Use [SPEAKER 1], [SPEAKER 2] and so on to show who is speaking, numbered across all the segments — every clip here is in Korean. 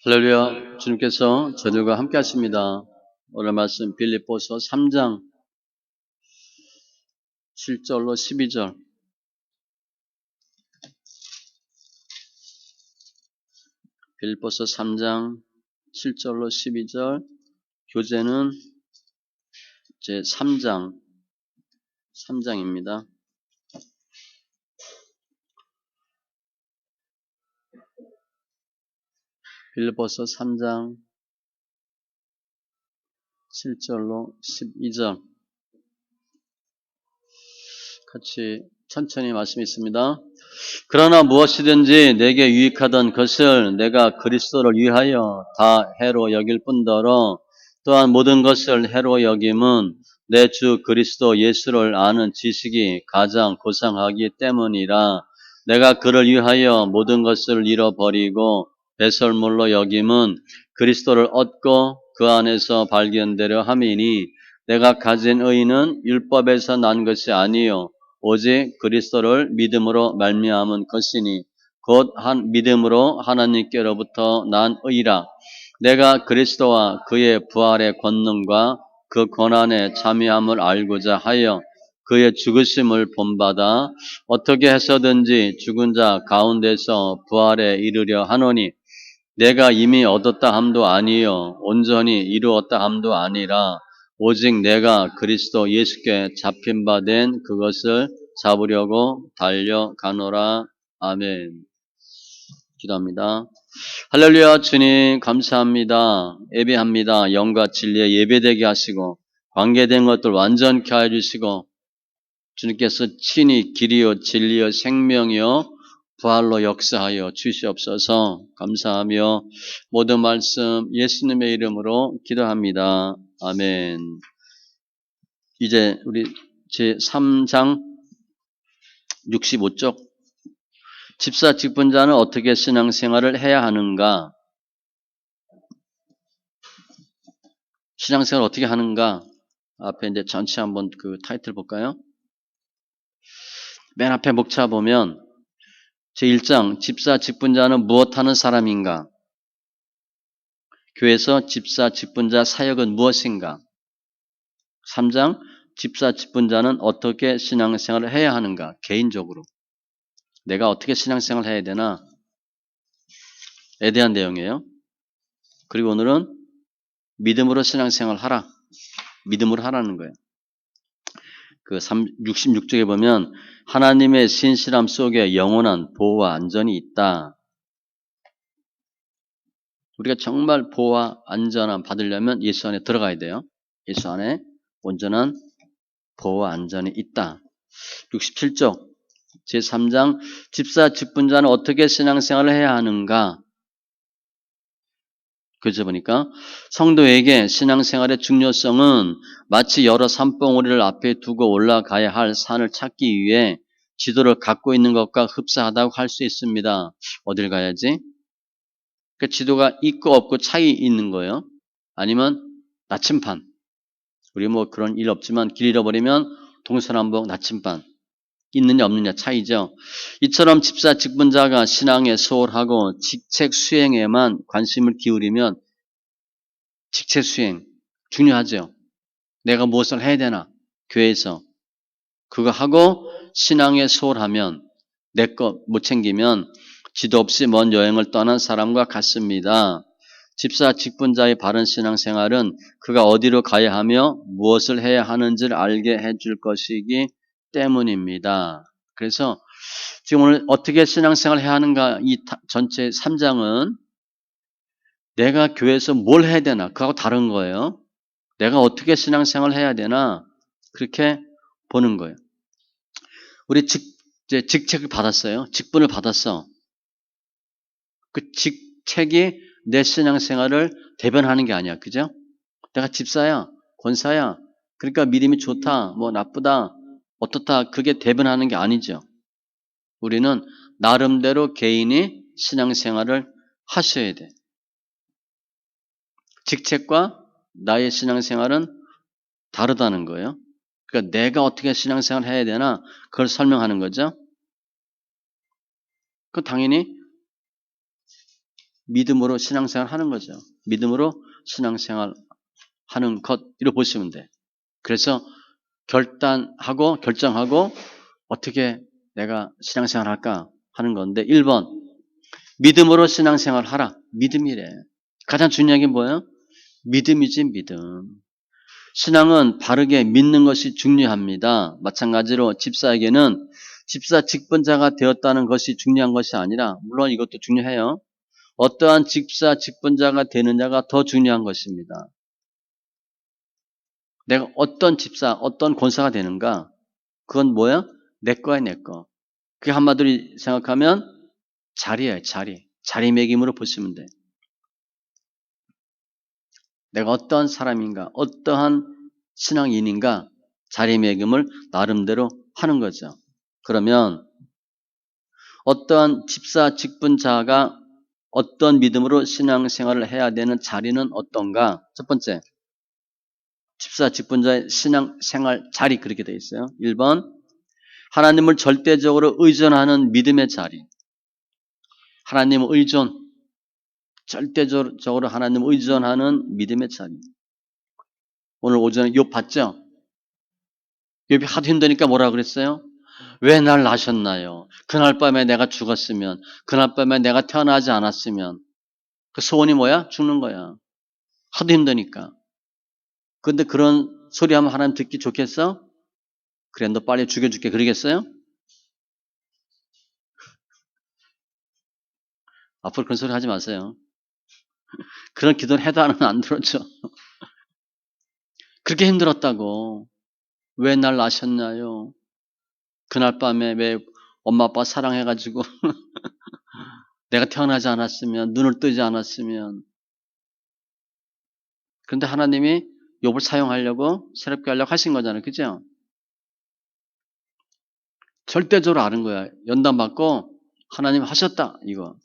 [SPEAKER 1] 할렐루야. 주님께서 저들과 함께 하십니다. 오늘 말씀 빌립보서 3장 7절로 12절. 빌립보서 3장 7절로 12절. 교재는 제 3장입니다. 빌립보서 3장 7절로 12절. 같이 천천히 말씀이 있습니다. 그러나 무엇이든지 내게 유익하던 것을 내가 그리스도를 위하여 다 해로 여길 뿐더러 또한 모든 것을 해로 여김은 내 주 그리스도 예수를 아는 지식이 가장 고상하기 때문이라. 내가 그를 위하여 모든 것을 잃어버리고 배설물로 여김은 그리스도를 얻고 그 안에서 발견되려 함이니 내가 가진 의는 율법에서 난 것이 아니요 오직 그리스도를 믿음으로 말미암은 것이니 곧 믿음으로 하나님께로부터 난 의라. 내가 그리스도와 그의 부활의 권능과 그 고난의 참여함을 알고자 하여 그의 죽으심을 본받아 어떻게 해서든지 죽은 자 가운데서 부활에 이르려 하노니 내가 이미 얻었다 함도 아니요 온전히 이루었다 함도 아니라 오직 내가 그리스도 예수께 잡힌 바 된 그것을 잡으려고 달려가노라. 아멘. 기도합니다. 할렐루야. 주님 감사합니다. 예배합니다. 영과 진리에 예배되게 하시고 관계된 것들 완전케 해주시고 주님께서 친히 길이요 진리요 생명이요 부활로 역사하여 주시옵소서. 감사하며 모든 말씀 예수님의 이름으로 기도합니다. 아멘. 이제 우리 제3장 65쪽 집사 직분자는 어떻게 신앙생활을 해야 하는가? 신앙생활을 어떻게 하는가? 앞에 이제 전체 한번 그 타이틀 볼까요? 맨 앞에 목차 보면 제1장 집사 직분자는 무엇하는 사람인가? 교회에서 집사 직분자 사역은 무엇인가? 3장 집사 직분자는 어떻게 신앙생활을 해야 하는가? 개인적으로 내가 어떻게 신앙생활을 해야 되나? 에 대한 내용이에요. 그리고 오늘은 믿음으로 신앙생활을 하라. 믿음으로 하라는 거예요. 그 66쪽에 보면 하나님의 신실함 속에 영원한 보호와 안전이 있다. 우리가 정말 보호와 안전함 받으려면 예수 안에 들어가야 돼요. 예수 안에 온전한 보호와 안전이 있다. 67쪽 제3장 집사 직분자는 어떻게 신앙생활을 해야 하는가? 그저 보니까 성도에게 신앙생활의 중요성은 마치 여러 산봉우리를 앞에 두고 올라가야 할 산을 찾기 위해 지도를 갖고 있는 것과 흡사하다고 할 수 있습니다. 어딜 가야지? 그 지도가 있고 없고 차이 있는 거예요. 아니면 나침반. 우리 뭐 그런 일 없지만 길 잃어버리면 동서남북 나침반. 있느냐 없느냐 차이죠. 이처럼 집사 직분자가 신앙에 소홀하고 직책 수행에만 관심을 기울이면 직책 수행 중요하죠. 내가 무엇을 해야 되나 교회에서 그거 하고 신앙에 소홀하면 내 것 못 챙기면 지도 없이 먼 여행을 떠난 사람과 같습니다. 집사 직분자의 바른 신앙생활은 그가 어디로 가야 하며 무엇을 해야 하는지를 알게 해줄 것이기 때문입니다. 그래서 지금 오늘 어떻게 신앙생활을 해야 하는가 이 전체 3장은 내가 교회에서 뭘 해야 되나 그하고 다른 거예요. 내가 어떻게 신앙생활을 해야 되나 그렇게 보는 거예요. 우리 직책을 받았어요. 직분을 받았어. 그 직책이 내 신앙생활을 대변하는 게 아니야. 그죠? 내가 집사야, 권사야. 그러니까 믿음이 좋다, 뭐 나쁘다, 어떻다 그게 대변하는 게 아니죠. 우리는 나름대로 개인이 신앙생활을 하셔야 돼. 직책과 나의 신앙생활은 다르다는 거예요. 그러니까 내가 어떻게 신앙생활을 해야 되나 그걸 설명하는 거죠. 그 당연히 믿음으로 신앙생활 하는 거죠. 믿음으로 신앙생활 하는 것, 이렇게 보시면 돼. 그래서 결정하고 어떻게 내가 신앙생활 할까 하는 건데, 1번, 믿음으로 신앙생활 하라. 믿음이래. 가장 중요한 게 뭐예요? 믿음이지, 믿음. 신앙은 바르게 믿는 것이 중요합니다. 마찬가지로 집사에게는 집사 직분자가 되었다는 것이 중요한 것이 아니라, 물론 이것도 중요해요. 어떠한 집사 직분자가 되느냐가 더 중요한 것입니다. 내가 어떤 집사, 어떤 권사가 되는가? 그건 뭐야? 내 거야, 내 거. 그게 한마디로 생각하면 자리예요, 자리. 자리매김으로 보시면 돼. 내가 어떠한 사람인가, 어떠한 신앙인인가, 자리매김을 나름대로 하는 거죠. 그러면 어떠한 집사 직분자가 어떤 믿음으로 신앙생활을 해야 되는 자리는 어떤가? 첫 번째, 집사 직분자의 신앙생활 자리 그렇게 되어 있어요. 1번, 하나님을 절대적으로 의존하는 믿음의 자리. 하나님 의존, 절대적으로 하나님 의존하는 믿음의 자리. 오늘 오전에 욥 봤죠? 욥이 하도 힘드니까 뭐라 그랬어요? 왜 날 낳으셨나요? 그날 밤에 내가 죽었으면, 그날 밤에 내가 태어나지 않았으면. 그 소원이 뭐야? 죽는 거야. 하도 힘드니까. 근데 그런 소리 하면 하나님 듣기 좋겠어? 그래, 너 빨리 죽여줄게. 그러겠어요? 앞으로 그런 소리 하지 마세요. 그런 기도를 해도 하나님 안 들었죠. 그렇게 힘들었다고. 왜 날 낳으셨나요? 그날 밤에 왜 엄마 아빠 사랑해가지고 내가 태어나지 않았으면, 눈을 뜨지 않았으면. 그런데 하나님이 욥을 사용하려고, 새롭게 하려고 하신 거잖아요. 그죠? 절대적으로 아는 거야. 연단받고 하나님 하셨다.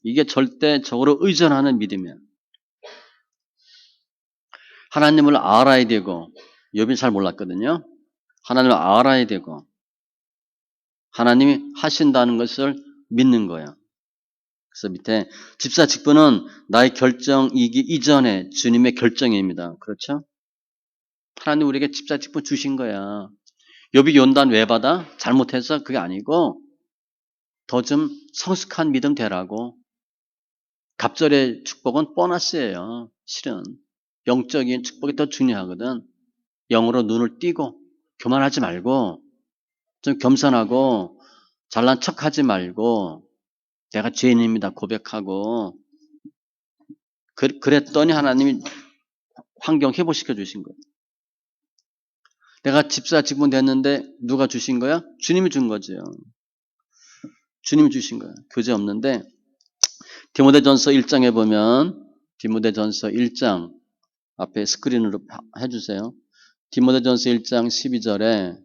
[SPEAKER 1] 이게 절대적으로 의존하는 믿음이야. 하나님을 알아야 되고, 욥이 잘 몰랐거든요. 하나님을 알아야 되고, 하나님이 하신다는 것을 믿는 거야. 그래서 밑에 집사 직분은 나의 결정이기 이전에 주님의 결정입니다. 그렇죠? 하나님 우리에게 집사 직분 주신 거야. 욥이 연단 왜 받아? 잘못해서 그게 아니고 더 좀 성숙한 믿음 되라고. 갑절의 축복은 보너스예요. 실은 영적인 축복이 더 중요하거든. 영으로 눈을 띄고 교만하지 말고 좀 겸손하고 잘난 척하지 말고 내가 죄인입니다 고백하고 그랬더니 하나님이 환경 회복시켜 주신 거예요. 내가 집사 직분 됐는데 누가 주신 거야? 주님이 준 거죠. 주님이 주신 거야. 교제 없는데 디모데전서 1장에 보면 디모데전서 1장 앞에 스크린으로 해주세요. 디모데전서 1장 12절에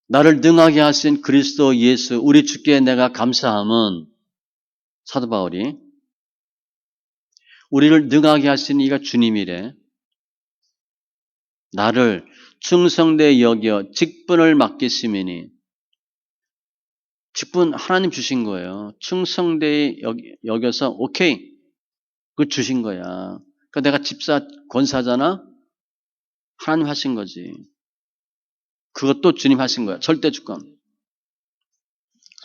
[SPEAKER 1] 나를 능하게 하신 그리스도 예수 우리 주께 내가 감사함은 사도 바울이 우리를 능하게 하신 이가 주님이래. 나를 충성되이 여겨 직분을 맡기심이니 직분 하나님 주신 거예요. 충성되이 여겨서 오케이 그거 주신 거야. 그러니까 내가 집사 권사잖아. 하나님 하신 거지. 그것도 주님 하신 거야. 절대 주권.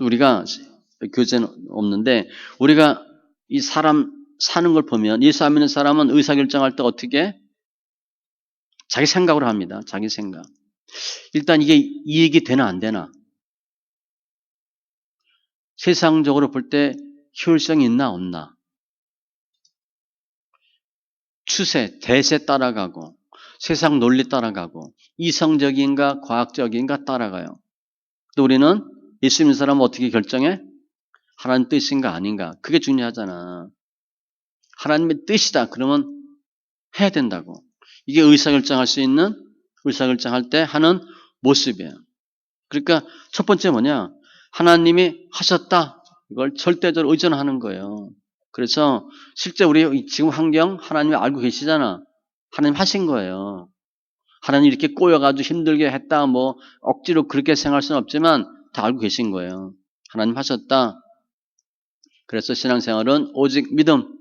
[SPEAKER 1] 우리가 교제는 없는데 우리가 이 사람 사는 걸 보면 예수 믿는 사람은 의사결정할 때 어떻게 자기 생각으로 합니다. 자기 생각. 일단 이게 이익이 되나 안 되나. 세상적으로 볼 때 효율성이 있나 없나. 추세, 대세 따라가고 세상 논리 따라가고 이성적인가 과학적인가 따라가요. 또 우리는 예수 믿는 사람은 어떻게 결정해? 하나님 뜻인가 아닌가. 그게 중요하잖아. 하나님의 뜻이다. 그러면 해야 된다고. 이게 의사결정할 수 있는 의사결정할 때 하는 모습이에요. 그러니까 첫 번째 뭐냐? 하나님이 하셨다. 이걸 절대적으로 의존하는 거예요. 그래서 실제 우리 지금 환경 하나님이 알고 계시잖아. 하나님 하신 거예요. 하나님 이렇게 꼬여가지고 힘들게 했다. 뭐 억지로 그렇게 생각할 수는 없지만 다 알고 계신 거예요. 하나님 하셨다. 그래서 신앙생활은 오직 믿음,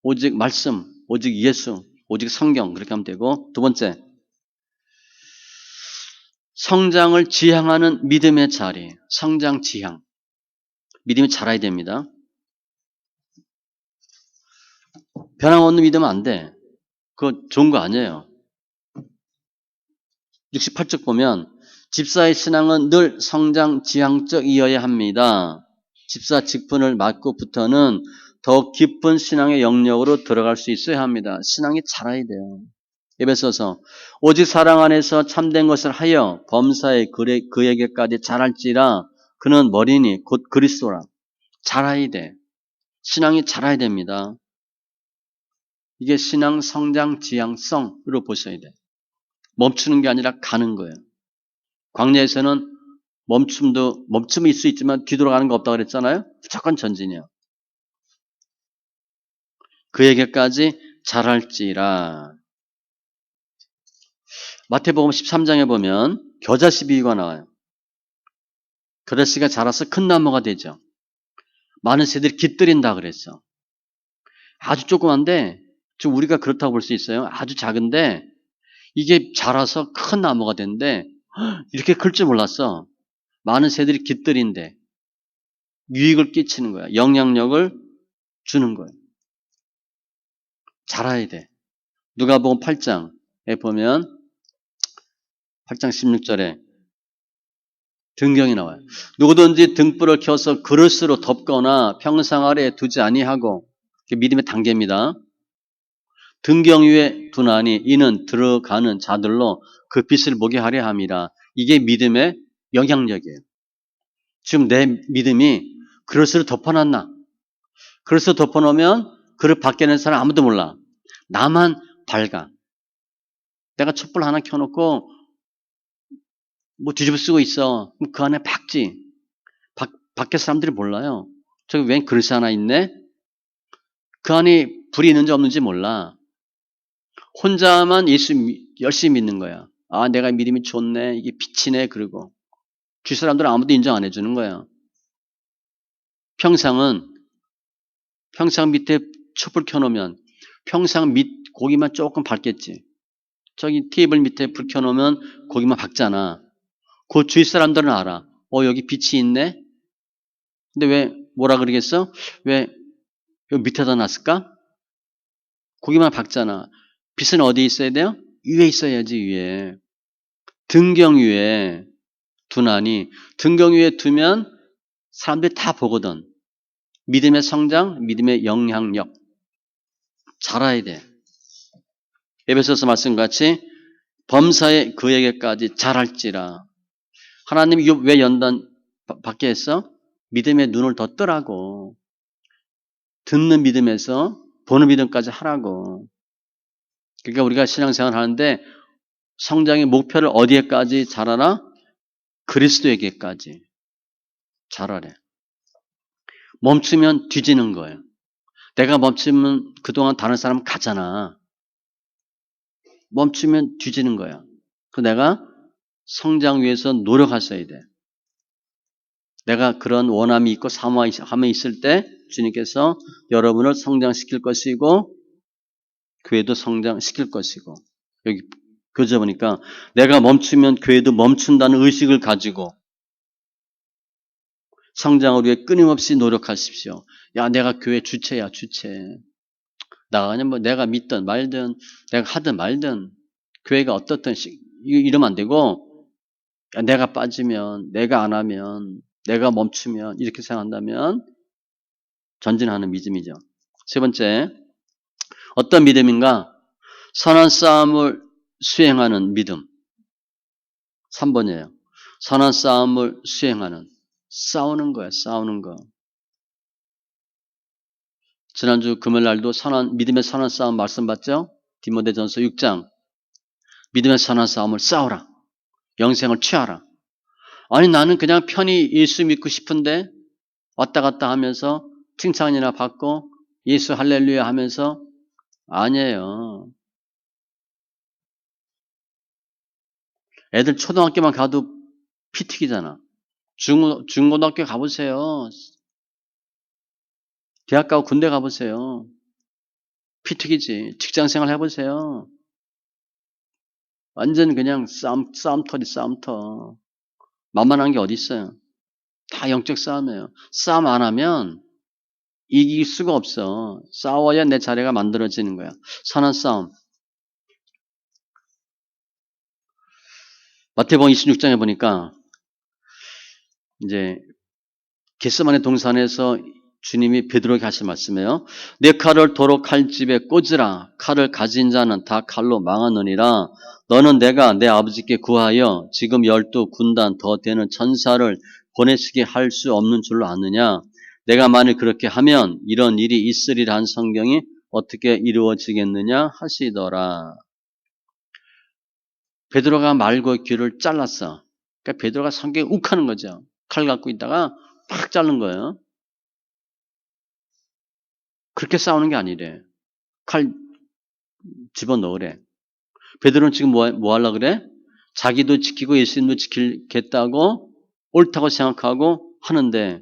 [SPEAKER 1] 오직 말씀, 오직 예수, 오직 성경 그렇게 하면 되고 두 번째, 성장을 지향하는 믿음의 자리, 성장 지향. 믿음이 자라야 됩니다. 변함없는 믿으면 안 돼. 그거 좋은 거 아니에요. 68쪽 보면 집사의 신앙은 늘 성장 지향적이어야 합니다. 집사 직분을 맡고부터는 더 깊은 신앙의 영역으로 들어갈 수 있어야 합니다. 신앙이 자라야 돼요. 에베소서 오직 사랑 안에서 참된 것을 하여 범사에 그에게까지 자랄지라 그는 머리니 곧 그리스도라. 자라야 돼. 신앙이 자라야 됩니다. 이게 신앙 성장 지향성으로 보셔야 돼. 멈추는 게 아니라 가는 거예요. 광야에서는 멈춤이 있을 수 있지만 뒤돌아가는 거 없다고 그랬잖아요. 무조건 전진이요. 그에게까지 자랄지라. 마태복음 13장에 보면 겨자씨 비유가 나와요. 겨자씨가 자라서 큰 나무가 되죠. 많은 새들이 깃들인다 그랬어. 아주 조그만데 지금 우리가 그렇다고 볼 수 있어요. 아주 작은데 이게 자라서 큰 나무가 되는데 이렇게 클 줄 몰랐어. 많은 새들이 깃들인데 유익을 끼치는 거야. 영향력을 주는 거예요. 자라야 돼. 누가복음 8장에 보면 8장 16절에 등경이 나와요. 누구든지 등불을 켜서 그릇으로 덮거나 평상 아래에 두지 아니하고 믿음의 단계입니다. 등경 위에 두나니 이는 들어가는 자들로 그 빛을 보게 하려 함이라. 이게 믿음의 영향력이에요. 지금 내 믿음이 그릇으로 덮어놨나? 그릇으로 덮어놓으면 그릇 밖에 있는 사람 아무도 몰라. 나만 밝아. 내가 촛불 하나 켜놓고 뭐 뒤집어 쓰고 있어. 그럼 그 안에 밝지. 밖에 사람들이 몰라요. 저기 웬 그릇이 하나 있네? 그 안에 불이 있는지 없는지 몰라. 혼자만 예수 열심히 믿는 거야. 아, 내가 믿음이 좋네. 이게 빛이네. 그러고. 주위 사람들은 아무도 인정 안 해주는 거야. 평상 밑에 촛불 켜놓으면 평상 밑 고기만 조금 밝겠지. 저기 테이블 밑에 불 켜놓으면 고기만 밝잖아. 그 주위 사람들은 알아. 여기 빛이 있네? 근데 왜, 뭐라 그러겠어? 왜, 여기 밑에다 놨을까? 고기만 밝잖아. 빛은 어디 있어야 돼요? 위에 있어야지, 위에. 등경 위에 두나니, 등경 위에 두면 사람들이 다 보거든. 믿음의 성장, 믿음의 영향력. 자라야 돼. 에베소서 말씀같이 범사에 그에게까지 자랄지라. 하나님이 왜 연단 받게 했어? 믿음의 눈을 더 뜨라고. 듣는 믿음에서 보는 믿음까지 하라고. 그러니까 우리가 신앙생활 하는데 성장의 목표를 어디에까지 자라나? 그리스도에게까지 자라래. 멈추면 뒤지는 거예요. 내가 멈추면 그동안 다른 사람 가잖아. 멈추면 뒤지는 거야. 그 내가 성장 위해서 노력하셔야 돼. 내가 그런 원함이 있고 사모함이 있을 때 주님께서 여러분을 성장시킬 것이고 교회도 성장시킬 것이고 여기 교재 보니까 내가 멈추면 교회도 멈춘다는 의식을 가지고 성장을 위해 끊임없이 노력하십시오. 야, 내가 교회 주체야, 주체. 나가면 뭐 내가 믿든 말든 내가 하든 말든 교회가 어떻든 이러면 안 되고 야, 내가 빠지면 내가 안 하면 내가 멈추면 이렇게 생각한다면 전진하는 믿음이죠. 세 번째, 어떤 믿음인가? 선한 싸움을 수행하는 믿음. 3번이에요. 선한 싸움을 수행하는. 싸우는 거야, 싸우는 거. 지난주 금요일 날도 믿음의 선한 싸움 말씀 봤죠? 디모데전서 6장. 믿음의 선한 싸움을 싸우라. 영생을 취하라. 아니, 나는 그냥 편히 예수 믿고 싶은데 왔다 갔다 하면서 칭찬이나 받고 예수 할렐루야 하면서 아니에요. 애들 초등학교만 가도 피 튀기잖아. 중고등학교 가보세요. 대학 가고 군대 가보세요. 피튀기지. 직장생활 해보세요. 완전 그냥 싸움터리 싸움터. 만만한 게 어디 있어요. 다 영적 싸움이에요. 싸움 안 하면 이길 수가 없어. 싸워야 내 자리가 만들어지는 거야. 선한 싸움. 마태복음 26장에 보니까 이제 겟세마네 동산에서 주님이 베드로에게 하신 말씀이에요. 내 칼을 도로 칼집에 꽂으라. 칼을 가진 자는 다 칼로 망하느니라. 너는 내가 내 아버지께 구하여 지금 12군단 더 되는 천사를 보내시게 할 수 없는 줄로 아느냐. 내가 만일 그렇게 하면 이런 일이 있으리라 한 성경이 어떻게 이루어지겠느냐 하시더라. 베드로가 말고 귀를 잘랐어. 그러니까 베드로가 성경에 욱하는 거죠. 칼 갖고 있다가 팍 자른 거예요. 그렇게 싸우는 게 아니래. 칼 집어넣으래. 베드로는 지금 뭐 하려고 그래? 자기도 지키고 예수님도 지키겠다고 옳다고 생각하고 하는데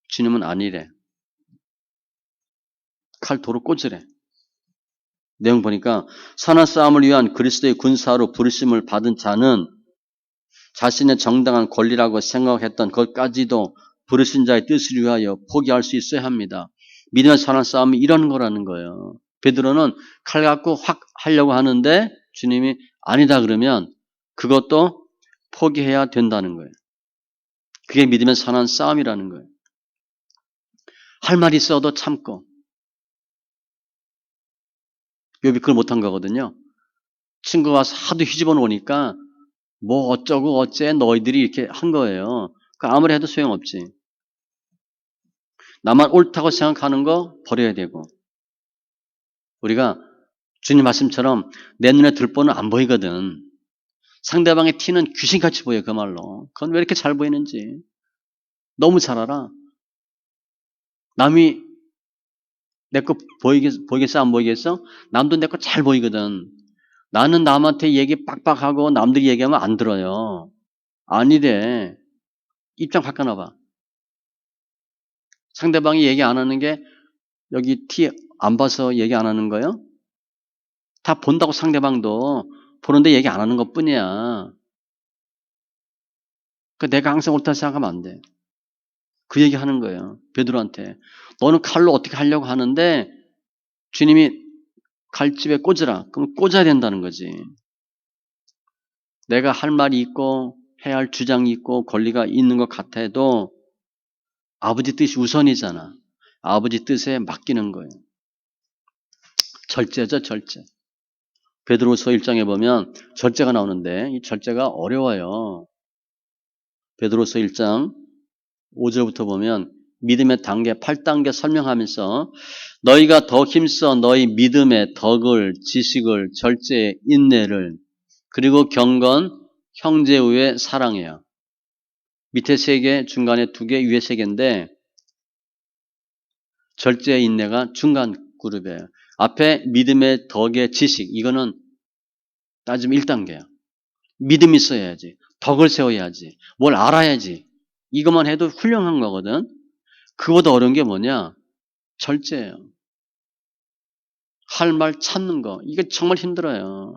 [SPEAKER 1] 주님은 아니래. 칼 도로 꽂으래. 내용 보니까 선한 싸움을 위한 그리스도의 군사로 부르심을 받은 자는 자신의 정당한 권리라고 생각했던 것까지도 부르신 자의 뜻을 위하여 포기할 수 있어야 합니다. 믿음의 선한 싸움이 이런 거라는 거예요. 베드로는 칼 갖고 확 하려고 하는데 주님이 아니다 그러면 그것도 포기해야 된다는 거예요. 그게 믿음의 선한 싸움이라는 거예요. 할 말이 있어도 참고. 욥이 그걸 못한 거거든요. 친구가 와서 하도 휘집어 놓으니까 뭐 어쩌고 어째 너희들이 이렇게 한 거예요. 아무리 해도 소용없지. 나만 옳다고 생각하는 거 버려야 되고. 우리가 주님 말씀처럼 내 눈에 들보는 안 보이거든. 상대방의 티는 귀신같이 보여 그 말로. 그건 왜 이렇게 잘 보이는지. 너무 잘 알아. 남이 내 거 보이겠어 안 보이겠어? 남도 내 거 잘 보이거든. 나는 남한테 얘기 빡빡하고 남들이 얘기하면 안 들어요. 아니래. 입장 바꿔놔봐. 상대방이 얘기 안 하는 게 여기 티 안 봐서 얘기 안 하는 거예요? 다 본다고 상대방도 보는데 얘기 안 하는 것 뿐이야. 내가 항상 옳다 생각하면 안 돼. 그 얘기 하는 거예요. 베드로한테. 너는 칼로 어떻게 하려고 하는데 주님이 칼집에 꽂으라. 그럼 꽂아야 된다는 거지. 내가 할 말이 있고 해야 할 주장이 있고 권리가 있는 것 같아도 아버지 뜻이 우선이잖아. 아버지 뜻에 맡기는 거예요. 절제죠, 절제. 베드로서 1장에 보면 절제가 나오는데 이 절제가 어려워요. 베드로서 1장 5절부터 보면 믿음의 단계 8단계 설명하면서 너희가 더 힘써 너희 믿음의 덕을 지식을 절제의 인내를 그리고 경건 형제 후에 사랑해요. 밑에 3개 중간에 2개 위에 3개인데 절제의 인내가 중간 그룹이에요. 앞에 믿음의 덕의 지식 이거는 따지면 1단계야. 믿음이 있어야지. 덕을 세워야지. 뭘 알아야지. 이것만 해도 훌륭한 거거든. 그보다 어려운 게 뭐냐? 절제예요. 할 말 찾는 거. 이게 정말 힘들어요.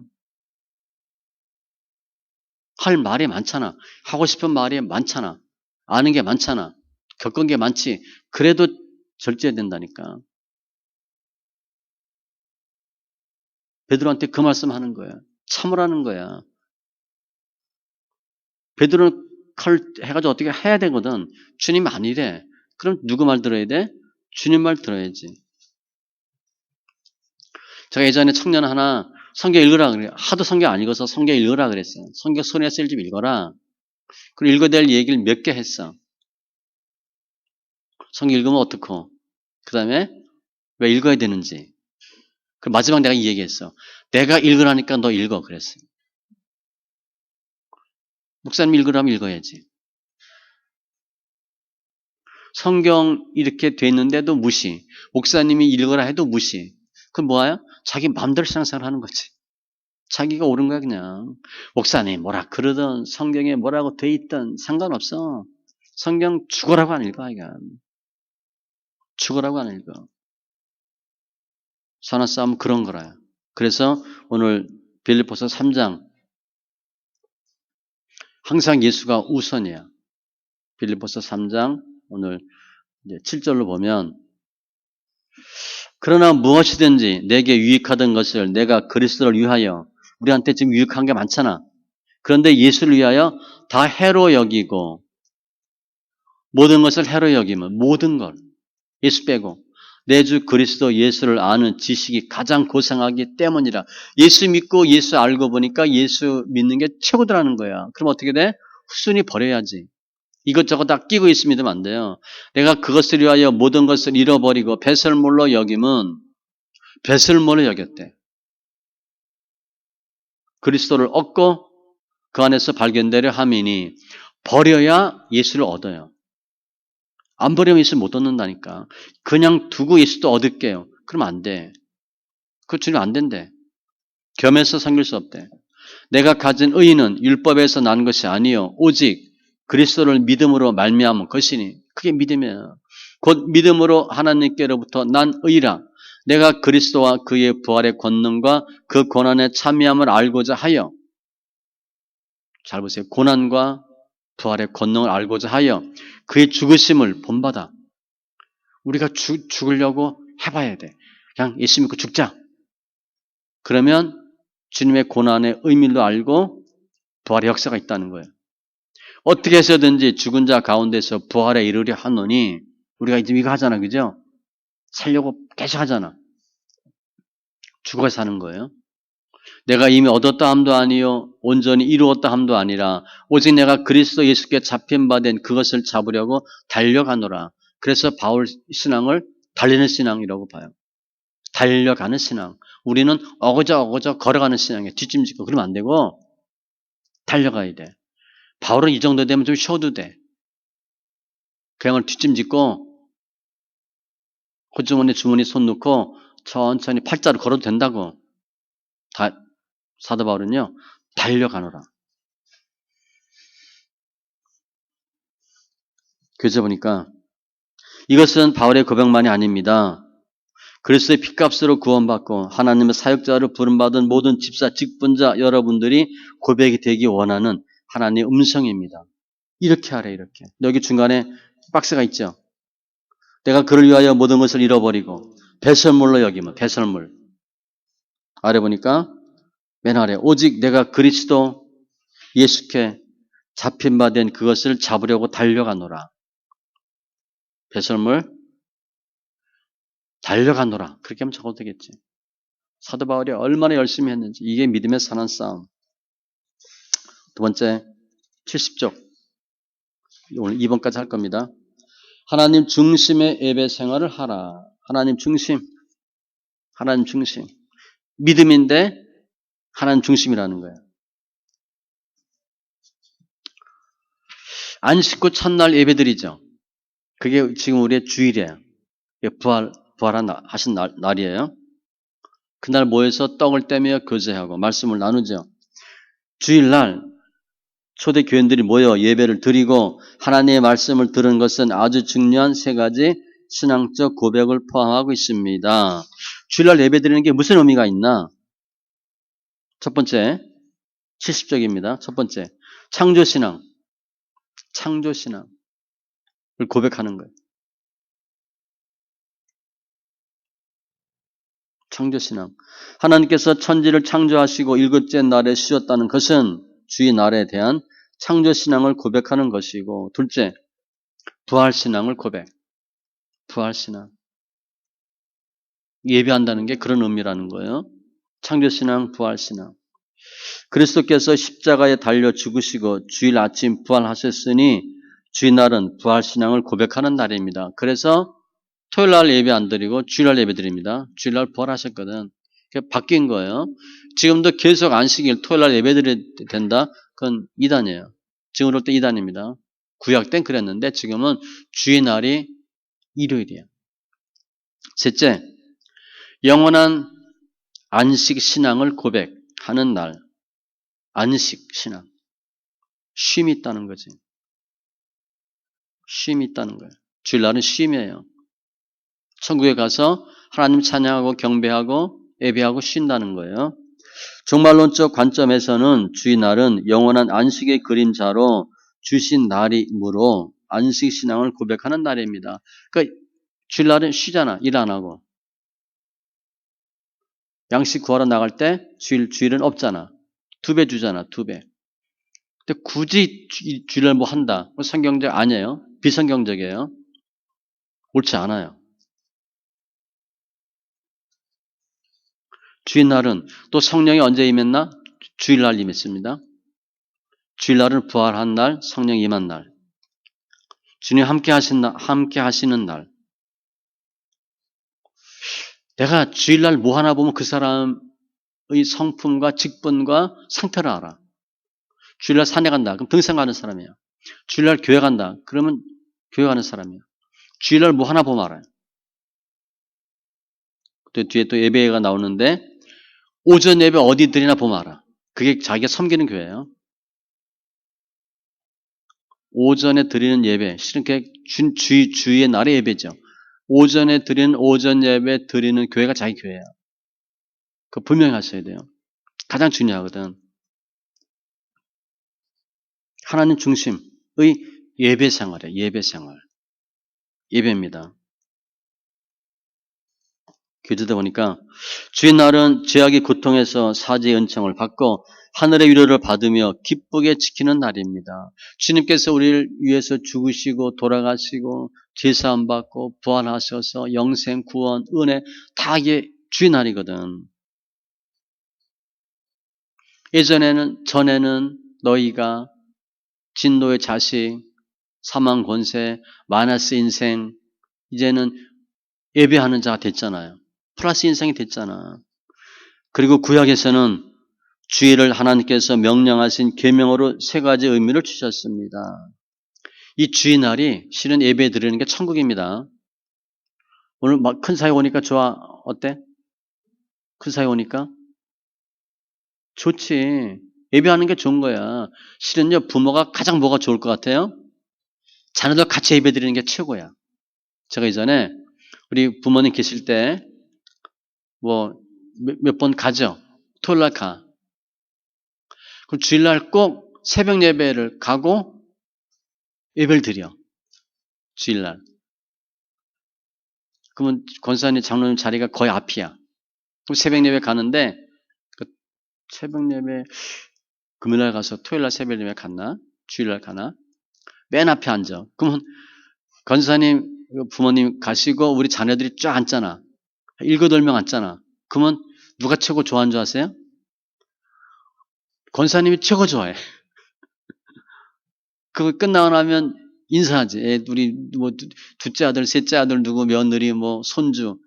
[SPEAKER 1] 할 말이 많잖아. 하고 싶은 말이 많잖아. 아는 게 많잖아. 겪은 게 많지. 그래도 절제해야 된다니까. 베드로한테 그 말씀하는 거야. 참으라는 거야. 베드로는 칼 해가지고 어떻게 해야 되거든. 주님 아니래. 그럼 누구 말 들어야 돼? 주님 말 들어야지. 제가 예전에 청년 하나 성경 읽으라 그래요. 하도 성경 안 읽어서 성경 읽으라 그랬어요. 성경 손에 쓸 좀 읽어라. 그리고 읽어야 될 얘기를 몇 개 했어. 성경 읽으면 어떡고. 그 다음에 왜 읽어야 되는지. 그 마지막 내가 이 얘기했어. 내가 읽으라니까 너 읽어 그랬어요. 목사님 읽으라면 읽어야지. 성경 이렇게 돼 있는데도 무시. 목사님이 읽으라 해도 무시. 그건 뭐야? 자기 마음대로 신앙생활 하는 거지. 자기가 옳은 거야 그냥. 목사님 뭐라 그러든 성경에 뭐라고 돼 있든 상관없어. 성경 죽어라고 안 읽어 이건. 죽으라고 안 읽어. 선한 싸움은 그런 거라요. 그래서 오늘 빌립보서 3장 항상 예수가 우선이야. 빌립보서 3장 오늘 이제 7절로 보면 그러나 무엇이든지 내게 유익하던 것을 내가 그리스도를 위하여 우리한테 지금 유익한 게 많잖아. 그런데 예수를 위하여 다 해로 여기고 모든 것을 해로 여기면 모든 걸 예수 빼고 내 주 그리스도 예수를 아는 지식이 가장 고상하기 때문이라. 예수 믿고 예수 알고 보니까 예수 믿는 게 최고더라는 거야. 그럼 어떻게 돼? 후순위 버려야지. 이것저것 다 끼고 있으면 안 돼요. 내가 그것을 위하여 모든 것을 잃어버리고 배설물로 여김은 배설물로 여겼대. 그리스도를 얻고 그 안에서 발견되려 함이니 버려야 예수를 얻어요. 안 버리면 예수 못 얻는다니까. 그냥 두고 예수도 얻을게요. 그러면 안 돼. 그 주님 안 된대. 겸해서 섬길 수 없대. 내가 가진 의의는 율법에서 난 것이 아니요 오직 그리스도를 믿음으로 말미암은 것이니 그게 믿음이에요. 곧 믿음으로 하나님께로부터 난 의라 내가 그리스도와 그의 부활의 권능과 그 고난의 참여함을 알고자 하여 잘 보세요. 고난과 부활의 권능을 알고자 하여 그의 죽으심을 본받아. 우리가 죽으려고 해봐야 돼. 그냥 예수 믿고 죽자. 그러면 주님의 고난의 의미를 알고 부활의 역사가 있다는 거예요. 어떻게 해서든지 죽은 자 가운데서 부활에 이르려 하노니 우리가 이제 이거 하잖아. 그죠? 살려고 계속 하잖아. 죽어 사는 거예요. 내가 이미 얻었다 함도 아니요 온전히 이루었다 함도 아니라 오직 내가 그리스도 예수께 잡힌 바 된 그것을 잡으려고 달려가노라. 그래서 바울 신앙을 달리는 신앙이라고 봐요. 달려가는 신앙. 우리는 어거저 걸어가는 신앙이에요. 뒷짐짓고 그러면 안 되고 달려가야 돼. 바울은 이 정도 되면 좀 쉬어도 돼. 그냥 뒷짐짓고 콧주머니 주머니 손 넣고 천천히 팔자로 걸어도 된다고. 사도 바울은요. 달려가노라. 그래서 보니까 이것은 바울의 고백만이 아닙니다. 그리스도의 핏값으로 구원받고 하나님의 사역자로 부름받은 모든 집사, 직분자 여러분들이 고백이 되기 원하는 하나님의 음성입니다. 이렇게 하래 이렇게. 여기 중간에 박스가 있죠. 내가 그를 위하여 모든 것을 잃어버리고 배설물로 여기면 배설물. 아래 보니까 맨 아래 오직 내가 그리스도 예수께 잡힌 바 된 그것을 잡으려고 달려가노라. 배설물 달려가노라. 그렇게 하면 적어도 되겠지. 사도 바울이 얼마나 열심히 했는지 이게 믿음의 선한 싸움. 두 번째 70쪽 오늘 2번까지 할 겁니다. 하나님 중심의 예배 생활을 하라. 하나님 중심. 하나님 중심. 믿음인데 하나님 중심이라는 거예요. 안식구 첫날 예배드리죠. 그게 지금 우리의 주일이에요. 부활하신 날이에요. 그날 모여서 떡을 떼며 교제하고 말씀을 나누죠. 주일날 초대 교인들이 모여 예배를 드리고 하나님의 말씀을 들은 것은 아주 중요한 세 가지 신앙적 고백을 포함하고 있습니다. 주일날 예배 드리는 게 무슨 의미가 있나? 첫 번째, 70쪽입니다. 첫 번째, 창조신앙. 창조신앙을 고백하는 거예요. 창조신앙. 하나님께서 천지를 창조하시고 일곱째 날에 쉬었다는 것은 주의 날에 대한 창조신앙을 고백하는 것이고, 둘째, 부활신앙을 고백. 부활신앙. 예배한다는 게 그런 의미라는 거예요. 창조신앙, 부활신앙. 그리스도께서 십자가에 달려 죽으시고 주일 아침 부활하셨으니 주일날은 부활신앙을 고백하는 날입니다. 그래서 토요일날 예배 안 드리고 주일날 예배 드립니다. 주일날 부활하셨거든. 바뀐 거예요. 지금도 계속 안식일 토요일날 예배 드려야 된다? 그건 이단이에요. 지금 그럴 때 이단입니다. 구약 땐 그랬는데 지금은 주일날이 일요일이에요. 셋째, 영원한 안식 신앙을 고백하는 날. 안식 신앙. 쉼이 있다는 거지. 쉼이 있다는 거예요. 주일날은 쉼이에요. 천국에 가서 하나님 찬양하고 경배하고 예배하고 쉰다는 거예요. 종말론적 관점에서는 주일날은 영원한 안식의 그림자로 주신 날이므로 안식신앙을 고백하는 날입니다. 그러니까 주일날은 쉬잖아. 일 안 하고. 양식 구하러 나갈 때 주일은 없잖아. 2배 주잖아. 2배. 근데 굳이 주일날 뭐 한다. 성경적 아니에요. 비성경적이에요. 옳지 않아요. 주일날은 또 성령이 언제 임했나? 주일날 임했습니다. 주일날은 부활한 날, 성령 임한 날. 주님 함께 하시는 날. 내가 주일날 뭐 하나 보면 그 사람의 성품과 직분과 상태를 알아. 주일날 산에 간다. 그럼 등산 가는 사람이야. 주일날 교회 간다. 그러면 교회 가는 사람이야. 주일날 뭐 하나 보면 알아요. 또 뒤에 또 예배가 나오는데 오전 예배 어디 드리나 보면 알아. 그게 자기가 섬기는 교회예요. 오전에 드리는 예배, 실은 그게 주의 날의 예배죠. 오전에 드리는 오전 예배 드리는 교회가 자기 교회야. 그거 분명히 하셔야 돼요. 가장 중요하거든. 하나님 중심의 예배 생활이에요. 예배 생활. 예배입니다. 교제다 보니까 주의 날은 죄악의 고통에서 사지의 은총을 받고 하늘의 위로를 받으며 기쁘게 지키는 날입니다. 주님께서 우리를 위해서 죽으시고 돌아가시고 제사함 받고 부활하셔서 영생, 구원, 은혜 다 이게 주의 날이거든. 전에는 너희가 진노의 자식, 사망 권세, 마나스 인생 이제는 예배하는 자가 됐잖아요. 플러스 인생이 됐잖아. 그리고 구약에서는 주일을 하나님께서 명령하신 계명으로 3가지 의미를 주셨습니다. 이 주일날이 실은 예배 드리는 게 천국입니다. 오늘 막 큰 사회 오니까 좋아. 어때? 큰 사회 오니까? 좋지. 예배하는 게 좋은 거야. 실은요, 부모가 가장 뭐가 좋을 것 같아요? 자녀들 같이 예배 드리는 게 최고야. 제가 이전에 우리 부모님 계실 때 뭐 몇 번 가죠. 토요일 날 가. 그럼 주일날 꼭 새벽 예배를 가고 예배를 드려. 주일날. 그러면 권사님 장로님 자리가 거의 앞이야. 그럼 새벽 예배 가는데 그 새벽 예배 금요일날 가서 토요일날 새벽 예배 갔나? 주일날 가나? 맨 앞에 앉아. 그러면 권사님 부모님 가시고 우리 자녀들이 쫙 앉잖아. 7, 8명 앉잖아. 그러면 누가 최고 좋아하는 줄 아세요? 권사님이 최고 좋아해. 그거 끝나고 나면 인사하지. 우리 뭐 둘째 아들, 셋째 아들 누구 며느리 뭐 손주.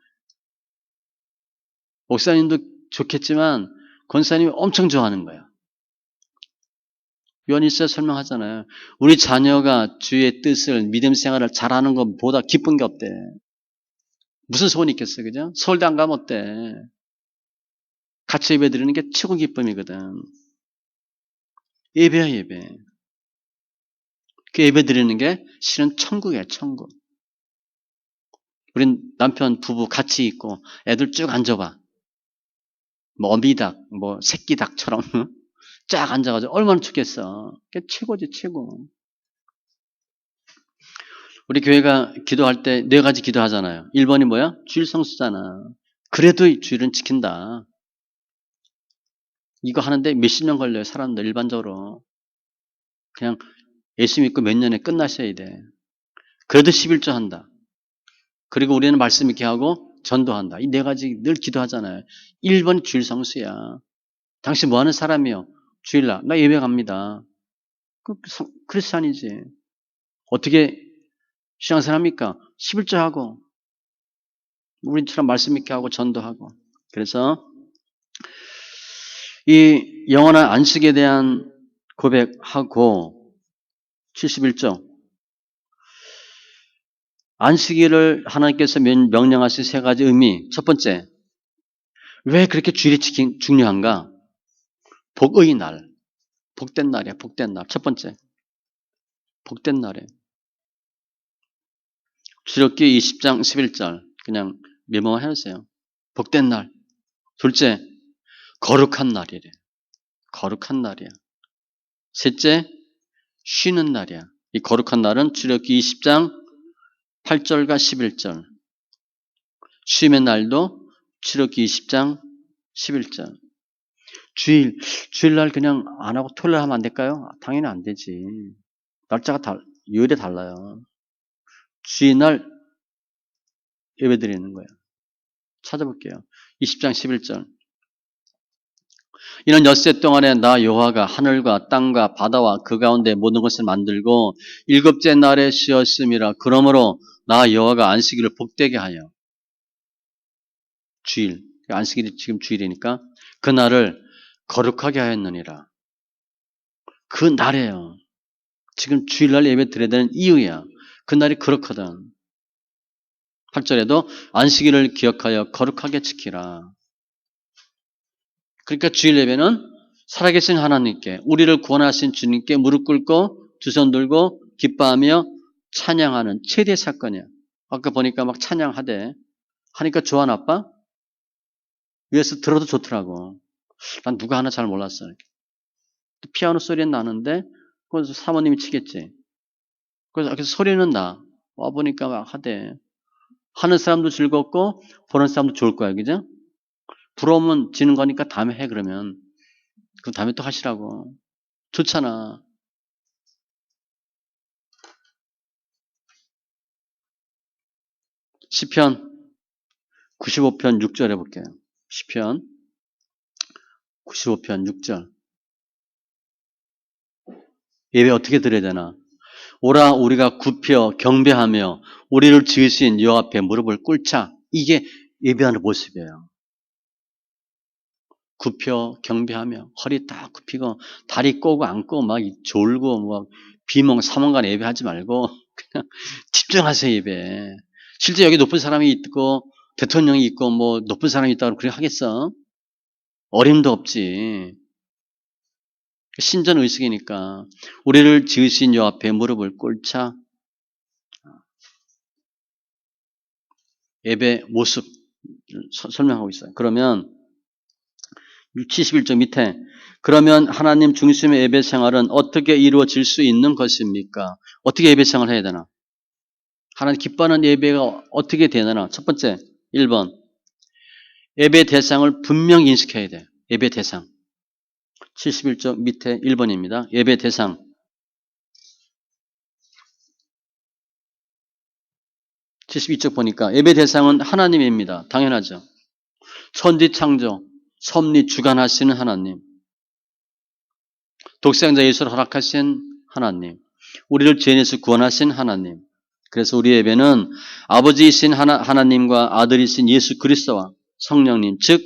[SPEAKER 1] 목사님도 좋겠지만 권사님이 엄청 좋아하는 거야. 요한일서에 설명하잖아요. 우리 자녀가 주의 뜻을 믿음 생활을 잘하는 것보다 기쁜 게 없대. 무슨 소원이 있겠어요, 그죠? 서울대 안 가면 어때? 같이 예배 드리는 게 최고 기쁨이거든. 예배야, 예배. 그 예배 드리는 게 실은 천국이야, 천국. 우린 남편, 부부 같이 있고 애들 쭉 앉아봐. 뭐 어미닭, 뭐 새끼닭처럼 쫙 앉아가지고 얼마나 좋겠어. 그게 최고지, 최고. 우리 교회가 기도할 때 4가지 기도하잖아요. 1번이 뭐야? 주일 성수잖아. 그래도 주일은 지킨다. 이거 하는데 몇십 년 걸려요, 사람들 일반적으로. 그냥 예수 믿고 몇 년에 끝나셔야 돼. 그래도 11조 한다. 그리고 우리는 말씀 있게 하고 전도한다. 이 4가지 늘 기도하잖아요. 1번이 주일 성수야. 당신 뭐 하는 사람이요? 주일날. 나 예배 갑니다. 크리스찬이지. 어떻게 신앙생활합니까? 11조 하고 우리처럼 말씀 있게 하고 전도하고. 그래서 이 영원한 안식에 대한 고백하고 71조 안식일을 하나님께서 명령하신 3가지 의미. 첫 번째, 왜 그렇게 주일이 중요한가? 복의 날. 복된 날이야, 복된 날. 첫 번째, 복된 날이에요. 출애굽기 20장 11절. 그냥 메모만 해놓으세요. 복된 날. 둘째, 거룩한 날이래. 거룩한 날이야. 셋째, 쉬는 날이야. 이 거룩한 날은 출애굽기 20장 8절과 11절. 쉼의 날도 출애굽기 20장 11절. 주일날 그냥 안 하고 토요일 날 하면 안 될까요? 당연히 안 되지. 날짜가 요일에 달라요. 주일날 예배 드리는 거예요. 찾아볼게요. 20장 11절. 이는 엿새 동안에 나 여호와가 하늘과 땅과 바다와 그 가운데 모든 것을 만들고 일곱째 날에 쉬었음이라. 그러므로 나 여호와가 안식일을 복되게 하여. 주일. 안식일이 지금 주일이니까 그 날을 거룩하게 하였느니라. 그 날이에요. 지금 주일날 예배 드려야 되는 이유야. 그 날이 그렇거든. 8절에도 안식일을 기억하여 거룩하게 지키라. 그러니까 주일 예배는 살아계신 하나님께, 우리를 구원하신 주님께 무릎 꿇고 두 손 들고 기뻐하며 찬양하는 최대 사건이야. 아까 보니까 막 찬양하대. 하니까 좋아 나빠? 위에서 들어도 좋더라고. 난 누가 하나 잘 몰랐어. 피아노 소리는 나는데 그래서 사모님이 치겠지. 그래서 소리는 나. 와보니까 막 하대. 하는 사람도 즐겁고 보는 사람도 좋을 거야. 그죠? 부러우면 지는 거니까 다음에 해 그러면. 그럼 다음에 또 하시라고. 좋잖아. 시편 95편 6절 해볼게요. 시편 95편 6절. 예배 어떻게 드려야 되나? 오라 우리가 굽혀 경배하며 우리를 지으신 여호와 앞에 무릎을 꿇자. 이게 예배하는 모습이에요. 굽혀 경배하며 허리 딱 굽히고 다리 꼬고 앉고 막 졸고 막 비몽 사몽간 예배하지 말고 그냥 집중하세요 예배. 실제 여기 높은 사람이 있고 대통령이 있고 뭐 높은 사람이 있다고 그렇게 하겠어? 어림도 없지. 신전 의식이니까 우리를 지으신 여 앞에 무릎을 꿇자. 예배 모습 설명하고 있어요. 그러면 71쪽 밑에 그러면 하나님 중심의 예배 생활은 어떻게 이루어질 수 있는 것입니까? 어떻게 예배 생활을 해야 되나? 하나님 기뻐하는 예배가 어떻게 되나? 첫 번째 1번 예배 대상을 분명히 인식해야 돼. 예배 대상 71쪽 밑에 1번입니다. 예배 대상 72쪽 보니까 예배 대상은 하나님입니다. 당연하죠. 천지 창조, 섭리 주관하시는 하나님, 독생자 예수를 허락하신 하나님, 우리를 죄에서 구원하신 하나님. 그래서 우리 예배는 아버지이신 하나님과 아들이신 예수 그리스도와 성령님, 즉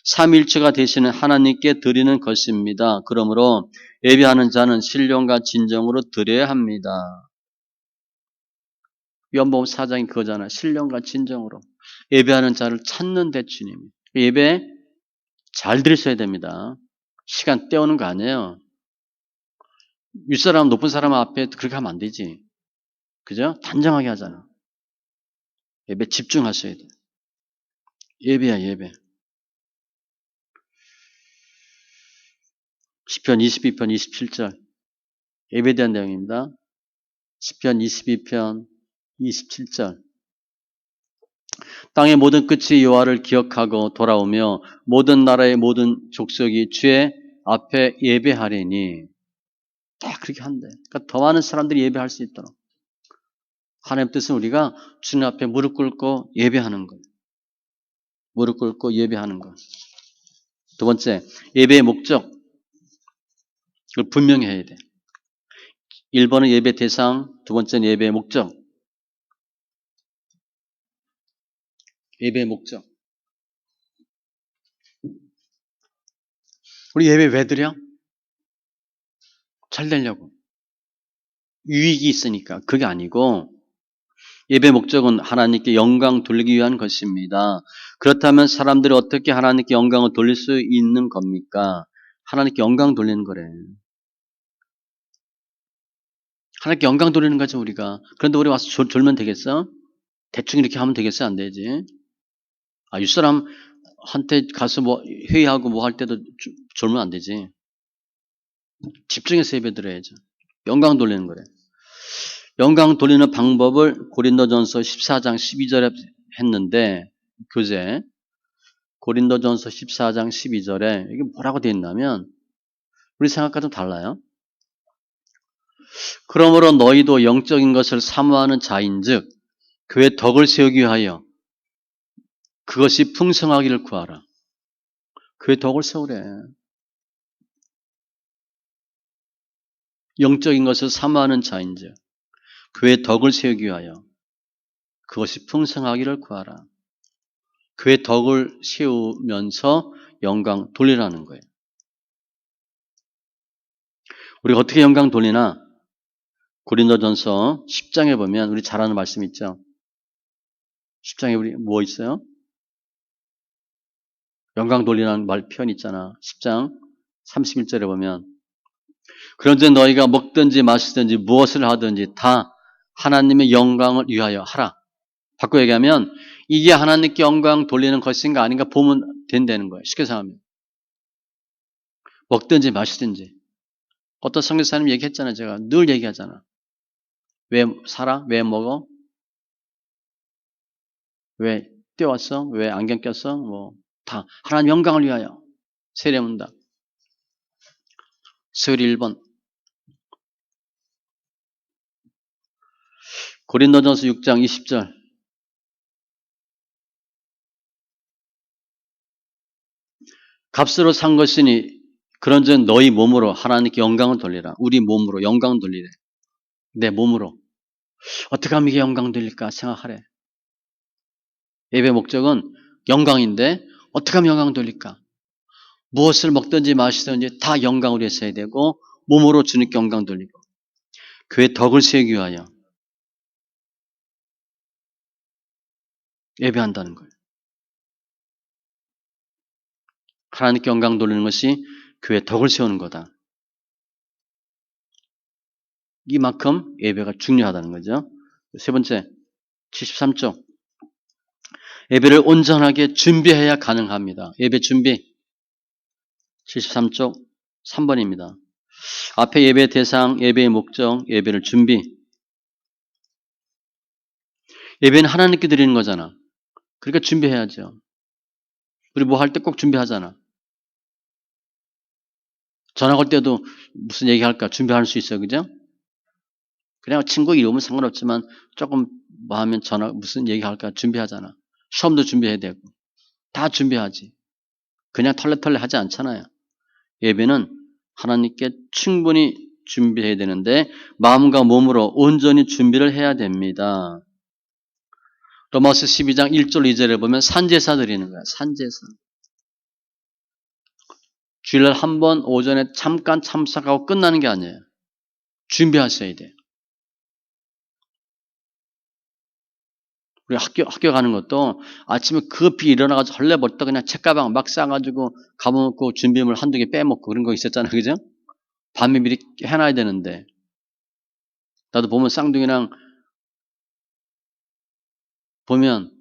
[SPEAKER 1] 삼일체가 되시는 하나님께 드리는 것입니다. 그러므로 예배하는 자는 신령과 진정으로 드려야 합니다. 요한복음 4장이 그거잖아요. 신령과 진정으로 예배하는 자를 찾는 대주님. 예배 잘 들으셔야 됩니다. 시간 때우는 거 아니에요. 윗사람 높은 사람 앞에 그렇게 하면 안 되지. 그죠? 단정하게 하잖아. 예배 집중하셔야 돼. 예배야 예배. 시편 22편 27절 예배에 대한 내용입니다. 시편 22편 27절 땅의 모든 끝이 여호와를 기억하고 돌아오며 모든 나라의 모든 족속이 주의 앞에 예배하리니 딱 그렇게 한대. 그러니까 더 많은 사람들이 예배할 수 있도록 하나님 뜻은 우리가 주님 앞에 무릎 꿇고 예배하는 거예요. 무릎 꿇고 예배하는 것. 두 번째, 예배의 목적. 그걸 분명히 해야 돼. 1번은 예배 대상, 두 번째는 예배의 목적. 예배의 목적. 우리 예배 왜 드려? 잘 되려고. 유익이 있으니까. 그게 아니고 예배 목적은 하나님께 영광 돌리기 위한 것입니다. 그렇다면 사람들이 어떻게 하나님께 영광을 돌릴 수 있는 겁니까? 하나님께 영광 돌리는 거래. 하나님께 영광 돌리는 거죠 우리가. 그런데 우리 와서 졸면 되겠어? 대충 이렇게 하면 되겠어요? 안 되지? 윗사람한테 가서 뭐 회의하고 뭐 할 때도 졸면 안 되지. 집중해서 예배 드려야죠. 영광 돌리는 거래. 영광 돌리는 방법을 고린도전서 14장 12절에 했는데, 교재 고린도전서 14장 12절에 이게 뭐라고 되어 있냐면 우리 생각과 좀 달라요. 그러므로 너희도 영적인 것을 사모하는 자인즉 그의 덕을 세우기 위하여 그것이 풍성하기를 구하라. 그의 덕을 세우래. 영적인 것을 사모하는 자인즉 그의 덕을 세우기 위하여 그것이 풍성하기를 구하라. 그의 덕을 세우면서 영광 돌리라는 거예요. 우리가 어떻게 영광 돌리나? 고린도전서 10장에 보면 우리 잘 아는 말씀 있죠. 10장에 우리 뭐 있어요? 영광 돌리라는 말 표현 있잖아. 10장 31절에 보면 그런데 너희가 먹든지 마시든지 무엇을 하든지 다 하나님의 영광을 위하여 하라. 바꿔 얘기하면 이게 하나님께 영광 돌리는 것인가 아닌가 보면 된다는 거예요. 쉽게 생각하면. 먹든지 마시든지. 어떤 선교사님 얘기했잖아요. 제가 늘 얘기하잖아. 왜 살아? 왜 먹어? 왜 뛰어왔어? 왜 안경 꼈어? 뭐 다 하나님 영광을 위하여 세례문답. 수요일 1번. 고린도전서 6장 20절. 값으로 산 것이니 그런즉 너희 몸으로 하나님께 영광을 돌리라. 우리 몸으로 영광을 돌리래. 내 몸으로. 어떻게 하면 이게 영광 돌릴까 생각하래. 예배 목적은 영광인데 어떻게 하면 영광 돌릴까? 무엇을 먹든지 마시든지 다 영광으로 했어야 되고 몸으로 주님께 영광 돌리고 그의 덕을 세우기 위하여 예배한다는 거예요. 하나님께 영광 돌리는 것이 그의 덕을 세우는 거다. 이만큼 예배가 중요하다는 거죠. 세 번째, 73쪽. 예배를 온전하게 준비해야 가능합니다. 예배 준비. 73쪽 3번입니다. 앞에 예배 대상, 예배의 목적, 예배를 준비. 예배는 하나님께 드리는 거잖아. 그러니까 준비해야죠. 우리 뭐 할 때 꼭 준비하잖아. 전화 걸 때도 무슨 얘기할까 준비할 수 있어요. 그죠? 그냥 친구 이름은 상관없지만 조금 뭐 하면 전화 무슨 얘기할까 준비하잖아. 시험도 준비해야 되고. 다 준비하지. 그냥 털레털레 하지 않잖아요. 예배는 하나님께 충분히 준비해야 되는데 마음과 몸으로 온전히 준비를 해야 됩니다. 로마서 12장 1절 2절에 보면 산제사 드리는 거야. 산제사. 주일날 한 번 오전에 잠깐 참석하고 끝나는 게 아니에요. 준비하셔야 돼요. 우리 학교 가는 것도 아침에 급히 일어나가지고 헐레벌떡 그냥 책가방 막 싸가지고 가방먹고 준비물 한두 개 빼먹고 그런 거 있었잖아요. 그죠? 밤에 미리 해놔야 되는데. 나도 보면 쌍둥이랑 보면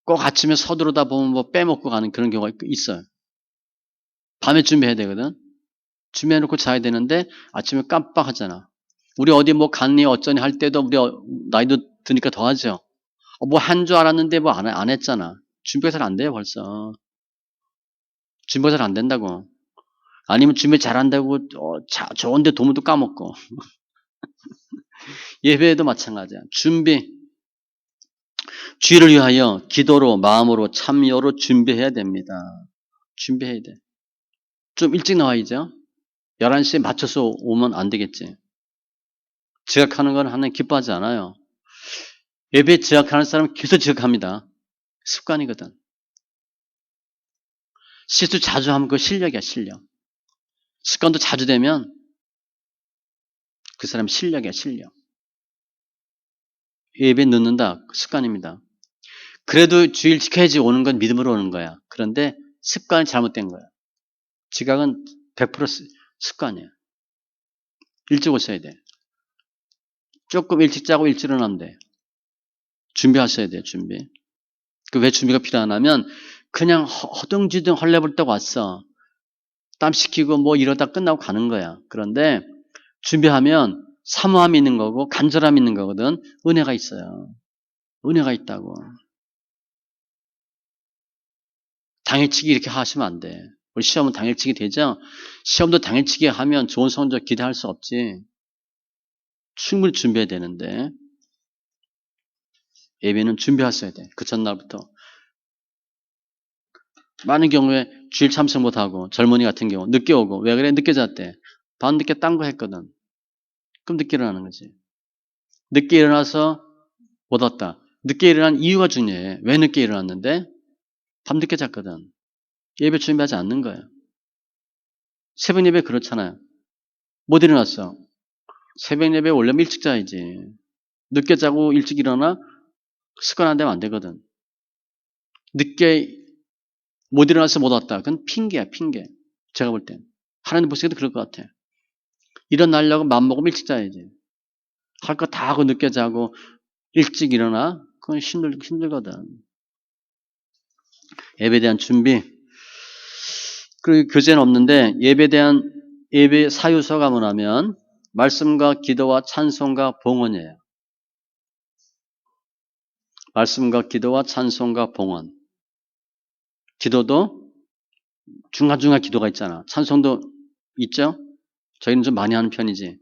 [SPEAKER 1] 꼭 아침에 서두르다 보면 뭐 빼먹고 가는 그런 경우가 있어요. 밤에 준비해야 되거든. 준비해놓고 자야 되는데 아침에 깜빡하잖아. 우리 어디 뭐 갔니 어쩌니 할 때도 우리 나이도 드니까 더 하죠. 뭐 한 줄 알았는데 뭐 안 했잖아. 준비가 잘 안 돼요 벌써. 준비가 잘 안 된다고. 아니면 준비 잘한다고 좋은데 도무도 까먹고. 예배에도 마찬가지야. 준비. 주의를 위하여 기도로 마음으로 참여로 준비해야 됩니다. 준비해야 돼. 좀 일찍 나와야죠. 11시에 맞춰서 오면 안 되겠지. 지각하는 건 하나님 기뻐하지 않아요. 예배 지각하는 사람은 계속 지각합니다. 습관이거든. 실수 자주 하면 그 실력이야, 실력. 습관도 자주 되면 그 사람 실력이야, 실력. 예배 늦는다, 습관입니다. 그래도 주일 지켜야지 오는 건 믿음으로 오는 거야. 그런데 습관이 잘못된 거야. 지각은 100% 습관이야. 일찍 오셔야 돼. 조금 일찍 자고 일찍 일어나면 돼. 준비하셔야 돼요, 준비. 그 왜 준비가 필요하냐면 그냥 허둥지둥 헐레벌떡 왔어. 땀 식히고 뭐 이러다 끝나고 가는 거야. 그런데 준비하면 사모함이 있는 거고 간절함이 있는 거거든. 은혜가 있어요. 은혜가 있다고. 당일치기 이렇게 하시면 안 돼. 우리 시험은 당일치기 되죠? 시험도 당일치기 하면 좋은 성적 기대할 수 없지. 충분히 준비해야 되는데 예배는 준비하셔야 돼. 그 전날부터. 많은 경우에 주일 참석 못하고 젊은이 같은 경우 늦게 오고 왜 그래? 늦게 잤대. 밤늦게 딴 거 했거든. 그럼 늦게 일어나는 거지. 늦게 일어나서 못 왔다. 늦게 일어난 이유가 중요해. 왜 늦게 일어났는데? 밤늦게 잤거든. 예배 준비하지 않는 거예요. 새벽 예배 그렇잖아요. 못 일어났어. 새벽 예배 원래 일찍 자야지. 늦게 자고 일찍 일어나? 습관 안 되면 안 되거든. 늦게 못 일어나서 못 왔다. 그건 핑계야, 핑계. 제가 볼 땐. 하나님 보시기에도 그럴 것 같아. 일어나려고 맘먹으면 일찍 자야지. 할 거 다 하고 늦게 자고 일찍 일어나? 그건 힘들거든. 예배에 대한 준비. 그리고 교재는 없는데 예배에 대한 예배 사유서가 뭐냐면 말씀과 기도와 찬송과 봉헌이에요. 말씀과 기도와 찬송과 봉헌. 기도도 중간중간 기도가 있잖아. 찬송도 있죠? 저희는 좀 많이 하는 편이지.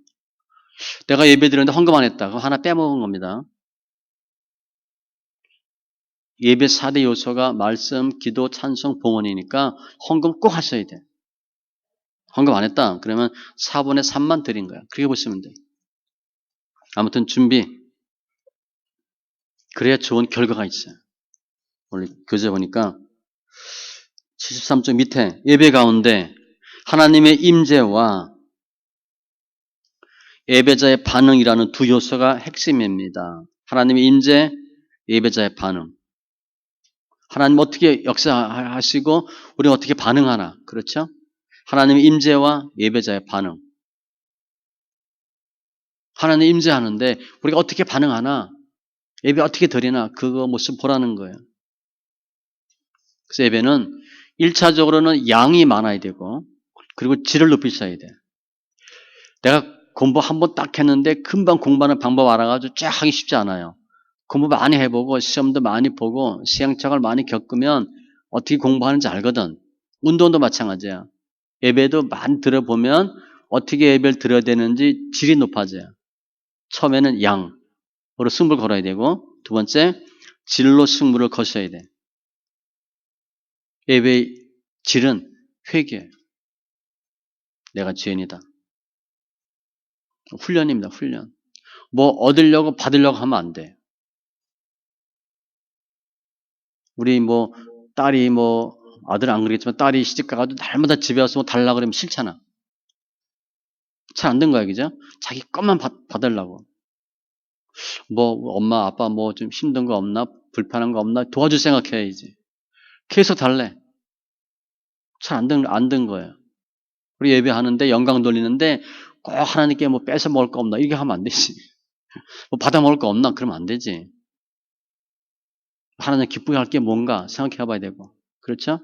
[SPEAKER 1] 내가 예배 드렸는데 헌금 안 했다. 그럼 하나 빼먹은 겁니다. 예배 4대 요소가 말씀, 기도, 찬송, 봉헌이니까 헌금 꼭 하셔야 돼. 헌금 안 했다. 그러면 4분의 3만 드린 거야. 그렇게 보시면 돼. 아무튼 준비. 그래야 좋은 결과가 있어요. 오늘 교재 보니까 73쪽 밑에 예배 가운데 하나님의 임재와 예배자의 반응이라는 두 요소가 핵심입니다. 하나님의 임재, 예배자의 반응. 하나님 어떻게 역사하시고 우리가 어떻게 반응하나. 그렇죠? 하나님의 임재와 예배자의 반응. 하나님 임재하는데 우리가 어떻게 반응하나. 예배 어떻게 드리나. 그거 모습 보라는 거예요. 그래서 예배는 1차적으로는 양이 많아야 되고 그리고 질을 높이셔야 돼. 내가 공부 한 번 딱 했는데 금방 공부하는 방법 알아가지고 쫙 하기 쉽지 않아요. 공부 많이 해보고 시험도 많이 보고 시행착오를 많이 겪으면 어떻게 공부하는지 알거든. 운동도 마찬가지야. 예배도 많이 들어보면 어떻게 예배를 드려야 되는지 질이 높아져요. 처음에는 양으로 승부를 걸어야 되고 두 번째 질로 승부를 거셔야 돼. 예배의 질은 회개예요. 내가 죄인이다. 훈련입니다. 훈련. 뭐 얻으려고 받으려고 하면 안 돼. 우리 뭐 딸이 뭐 아들은 안 그러겠지만 딸이 시집 가가지고 날마다 집에 와서 뭐 달라고 그러면 싫잖아. 잘 안 된 거야, 그죠? 자기 것만 받으려고. 뭐 엄마 아빠 뭐 좀 힘든 거 없나? 불편한 거 없나? 도와줄 생각해야지. 계속 달래. 잘 안 된 거예요. 우리 예배하는데 영광 돌리는데 꼭 하나님께 뭐 뺏어 먹을 거 없나? 이렇게 하면 안 되지. 뭐 받아 먹을 거 없나? 그러면 안 되지. 하나님 기쁘게 할 게 뭔가 생각해 봐야 되고. 그렇죠?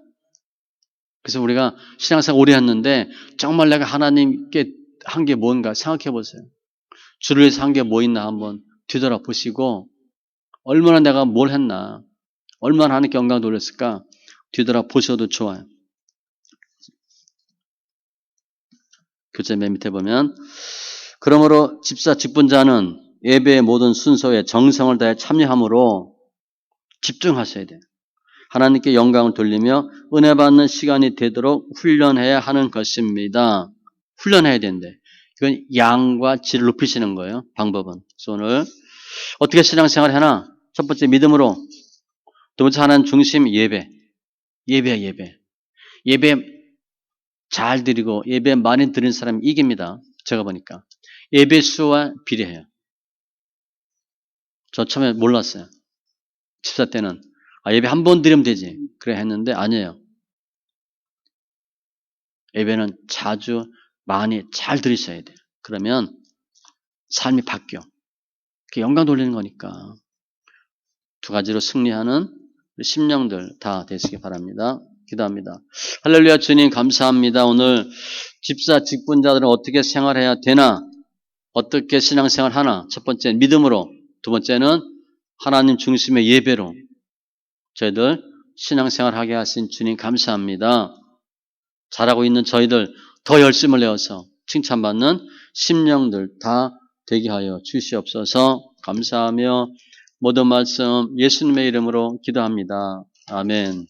[SPEAKER 1] 그래서 우리가 신앙생활 오래 했는데 정말 내가 하나님께 한 게 뭔가 생각해 보세요. 주를 위해서 한 게 뭐 있나 한번 뒤돌아보시고 얼마나 내가 뭘 했나 얼마나 하나님께 영광 돌렸을까 뒤돌아보셔도 좋아요. 교재 맨 밑에 보면 그러므로 집사 직분자는 예배의 모든 순서에 정성을 다해 참여함으로 집중하셔야 돼요. 하나님께 영광을 돌리며 은혜 받는 시간이 되도록 훈련해야 하는 것입니다. 훈련해야 되는데 이건 양과 질을 높이시는 거예요. 방법은. 그래서 오늘 어떻게 신앙생활을 하나? 첫 번째 믿음으로, 두 번째 하나님 중심 예배. 예배야 예배. 예배 잘 드리고 예배 많이 드리는 사람이 이깁니다. 제가 보니까. 예배 수와 비례해요. 저 처음에 몰랐어요. 집사 때는 예배 한 번 드리면 되지. 그래 했는데 아니에요. 예배는 자주 많이 잘 드리셔야 돼요. 그러면 삶이 바뀌어. 영광 돌리는 거니까. 두 가지로 승리하는 심령들 다 되시기 바랍니다. 기도합니다. 할렐루야. 주님 감사합니다. 오늘 집사 직분자들은 어떻게 생활해야 되나, 어떻게 신앙생활 하나. 첫 번째 믿음으로, 두 번째는 하나님 중심의 예배로 저희들 신앙생활하게 하신 주님 감사합니다. 잘하고 있는 저희들 더 열심을 내어서 칭찬받는 심령들 다 되게 하여 주시옵소서. 감사하며 모든 말씀 예수님의 이름으로 기도합니다. 아멘.